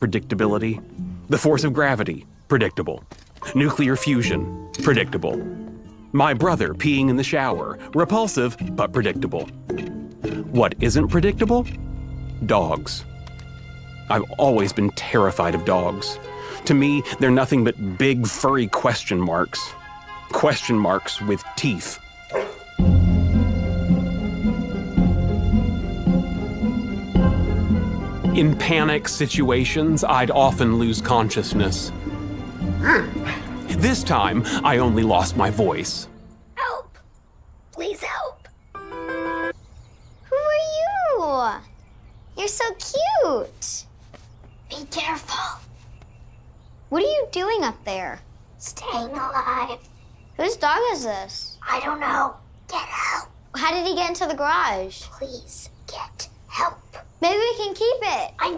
Predictability. The force of gravity. Predictable. Nuclear fusion. Predictable. My brother peeing in the shower. Repulsive, but predictable. What isn't predictable? Dogs. I've always been terrified of dogs. To me, they're nothing but big, furry question marks. Question marks with teeth. In panic situations, I'd often lose consciousness. This time, I only lost my voice. Help! Please help! Who are you? You're so cute. Be careful. What are you doing up there? Staying alive. Whose dog is this? I don't know. Get help. How did he get into the garage? Please get help. Maybe we can keep it. I'm